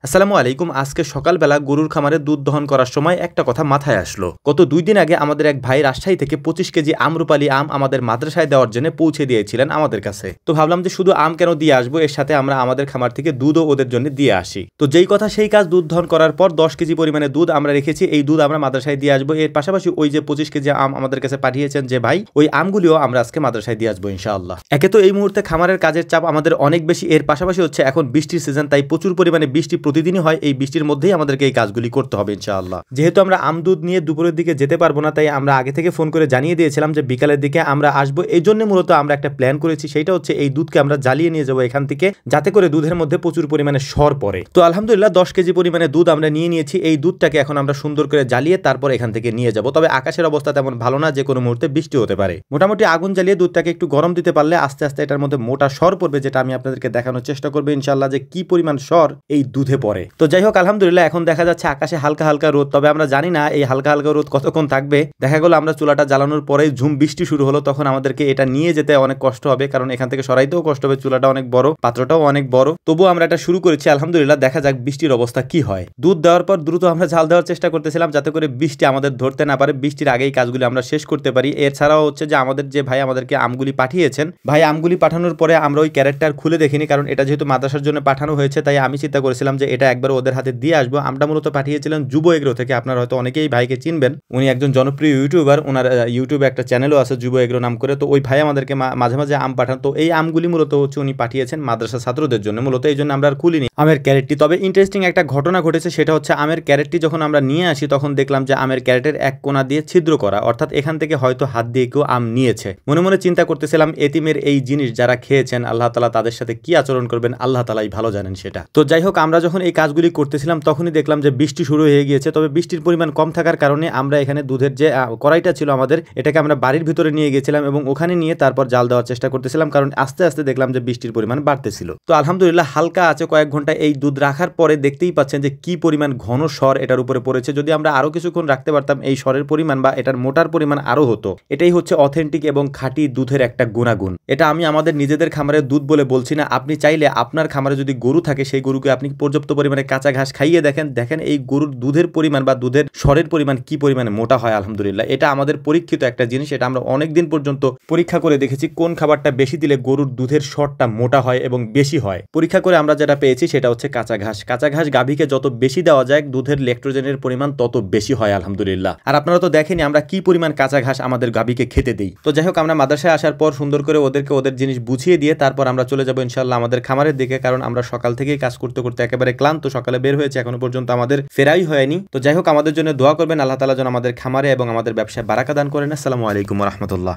আসসালামু আলাইকুম। আজকে সকালবেলা গরুর খামারে দুধ দহন করার সময় একটা কথা মাথায় আসলো। গত 2 দিন আগে আমাদের এক ভাই রাজশাহী থেকে 25 কেজি আম্রপালি আম আমাদের মাদ্রাসায় দেওয়ার জন্য পৌঁছে দিয়েছিলেন আমাদের কাছে। তো ভাবলাম যে শুধু আম কেন দিয়ে আসবো, এর সাথে আমরা আমাদের খামার থেকে দুধও ওদের জন্য দিয়ে আসি। তো যেই কথা সেই কাজ, দুধ দহন করার পর 10 কেজি পরিমাণে দুধ আমরা রেখেছি। এই দুধ আমরা মাদ্রাসায় দিয়ে আসবো। এর পাশাপাশি ওই যে 25 কেজি আম আমাদের কাছে পাঠিয়েছেন যে ভাই, ওই আমগুলিও আমরা আজকে মাদ্রাসায় দিয়ে আসবো ইনশাআল্লাহ। একে তো এই মুহূর্তে খামারের কাজের চাপ আমাদের অনেক বেশি, এর পাশাপাশি হচ্ছে এখন বৃষ্টির সিজন, তাই প্রচুর পরিমাণে বৃষ্টি প্রতিদিনই হয়। এই বৃষ্টির মধ্যেই আমাদেরকে এই কাজগুলি করতে হবে ইনশাআল্লাহ। যেহেতু আমরা আম দুধ নিয়ে দুপুরের দিকে যেতে পারবো না, তাই আমরা আগে থেকে ফোন করে জানিয়ে দিয়েছিলাম যে বিকালের দিকে আমরা আসবো। এই জন্য মূলত আমরা একটা প্ল্যান করেছি, সেটা হচ্ছে এই দুধকে আমরা জ্বালিয়ে নিয়ে যাবো এখান থেকে, যাতে করে দুধের মধ্যে প্রচুর পরিমাণে সর পড়ে। তো আলহামদুলিল্লাহ 10 কেজি পরিমাণে দুধ আমরা নিয়ে নিয়েছি। এই দুধটাকে এখন আমরা সুন্দর করে জ্বালিয়ে তারপর এখান থেকে নিয়ে যাব। তবে আকাশের অবস্থা তেমন ভালো না, যে কোনো মুহূর্তে বৃষ্টি হতে পারে। মোটামুটি আগুন জ্বালিয়ে দুধটাকে একটু গরম দিতে পারলে আস্তে আস্তে এটার মধ্যে মোটা সর পড়বে, যেটা আমি আপনাদেরকে দেখানোর চেষ্টা করবো ইনশাআল্লাহ যে কি পরিমাণ সর এই দুধে পড়ে। তো যাই হোক, আলহামদুলিল্লাহ এখন দেখা যাচ্ছে আকাশে হালকা হালকা রোদ, তবে আমরা জানি না এই হালকা হালকা রোদ কতক্ষণ থাকবে। দেখা গেল আমরা চুলাটা জ্বালানোর পরেই ঝুম বৃষ্টি শুরু হলো, তখন আমাদেরকে এটা নিয়ে যেতে অনেক কষ্ট হবে, কারণ এখান থেকে সরাইতেও কষ্ট হবে। চুলাটা অনেক বড়, পাত্রটাও অনেক বড়, তবুও আমরা এটা শুরু করেছি। আলহামদুলিল্লাহ দেখা যাক বৃষ্টির অবস্থা কি হয়। দুধ দেওয়ার পর দ্রুত আমরা ঝাল দেওয়ার চেষ্টা করতেছিলাম, যাতে করে বৃষ্টি আমাদের ধরতে না পারে, বৃষ্টির আগেই কাজগুলি আমরা শেষ করতে পারি। এছাড়াও হচ্ছে যে আমাদের যে ভাই আমাদেরকে আমগুলি পাঠিয়েছেন, ভাই আমগুলি পাঠানোর পরে আমরা ওই ক্যারেক্টার খুলে দেখিনি, কারণ এটা যেহেতু মাদ্রাসার জন্য পাঠানো হয়েছে, তাই আমি চিন্তা করেছিলাম যে এটা একবার ওদের হাতে দিয়ে আসবো। আমরা মূলত পাঠিয়েছিলেন যুব এগ্রো থেকে। আপনারা হয়তো অনেকেই ভাইকে চিনবেন, উনি একজন জনপ্রিয় ইউটিউবার, ওনার ইউটিউবে একটা চ্যানেলও আছে যুব এগ্রো নাম করে। তো ওই ভাই আমাদেরকে মাঝে মাঝে আম পাঠান। তো এই আমগুলি মূলত হচ্ছে উনি পাঠিয়েছেন মাদ্রাসা ছাত্রদের জন্য, মূলত এই জন্য আমরা আর খুলিনি আমের ক্যারেটটি। তবে ইন্টারেস্টিং একটা ঘটনা ঘটেছে, সেটা হচ্ছে আমের ক্যারেটটি যখন আমরা নিয়ে আসি, তখন দেখলাম যে আমের ক্যারেটের এক কোণা দিয়ে ছিদ্র করা, অর্থাৎ এখান থেকে হয়তো হাত দিয়ে কেউ আম নিয়েছে। মনে মনে চিন্তা করতেছিলাম, এতিমের এই জিনিস যারা খেয়েছেন, আল্লাহ তাআলা তাদের সাথে কি আচরণ করবেন আল্লাহ তাআলাই ভালো জানেন সেটা। তো যাই হোক, আমরা যখন এই কাজগুলি করতেছিলাম তখনই দেখলাম যে বৃষ্টি শুরু হয়ে গিয়েছে। তবে বৃষ্টির পরিমাণ কম থাকার কারণে আমরা এখানে দুধের যে কড়াইটা ছিল আমাদের, এটাকে আমরা বাড়ির ভিতরে নিয়ে গেছিলাম এবং ওখানে নিয়ে তারপর জাল দেওয়ার চেষ্টা করতেছিলাম, কারণ আস্তে আস্তে দেখলাম যে বৃষ্টির পরিমাণ বাড়তেছিল। তো আলহামদুলিল্লাহ হালকা আছে কয়েক ঘন্টা এই দুধ রাখার পরে দেখতেই পাচ্ছেন যে কি পরিমাণ ঘন সর এটার উপরে পড়েছে। যদি আমরা আরো কিছুক্ষণ রাখতে পারতাম, এই সরের পরিমাণ বা এটার মোটার পরিমাণ আরো হতো। এটাই হচ্ছে অথেন্টিক এবং খাঁটি দুধের একটা গুণাগুণ। এটা আমি আমাদের নিজেদের খামারের দুধ বলে বলছি না। আপনি চাইলে আপনার খামারে যদি গরু থাকে, সেই গরুকে আপনি পর্যাপ্ত পরিমাণে কাঁচা ঘাস খাইয়ে দেখেন এই গরুর দুধের পরিমাণ বা দুধের সরের পরিমাণ কি পরিমাণে মোটা হয়। আলহামদুলিল্লাহ এটা আমাদের পরীক্ষিত একটা জিনিস, এটা আমরা অনেকদিন পর্যন্ত পরীক্ষা করে দেখেছি কোন খাবারটা বেশি দিলে গরুর দুধের সরটা মোটা হয় এবং বেশি হয়। পরীক্ষা করে আমরা যেটা পেয়েছি সেটা হচ্ছে কাঁচা ঘাস। কাঁচা ঘাস গাভীকে যত বেশি দেওয়া যায়, দুধের ল্যাক্টোজেনের পরিমাণ তত বেশি হয় আলহামদুলিল্লাহ। আর আপনারা তো দেখেনি আমরা কি পরিমাণ কাঁচা ঘাস আমাদের গাভীকে খেতে দেই। তো যাই হোক, আমরা মাদ্রাসায় আসার পর সুন্দর করে ওদেরকে ওদের জিনিস বুঝিয়ে দিয়ে তারপর আমরা চলে যাবো ইনশাআল্লাহ আমাদের খামারের দিকে, কারণ আমরা সকাল থেকেই কাজ করতে করতে একেবারে ক্লান্ত। সকালে বের হয়েছে, এখনো পর্যন্ত আমাদের ফেরাই হয়নি। তো যাই হোক, আমাদের জন্য দোয়া করবেন, আল্লাহ তাআলা যেন আমাদের খামারে এবং আমাদের ব্যবসায় বারাকা দান করেন। আসসালামু আলাইকুম ওয়া রাহমাতুল্লাহ।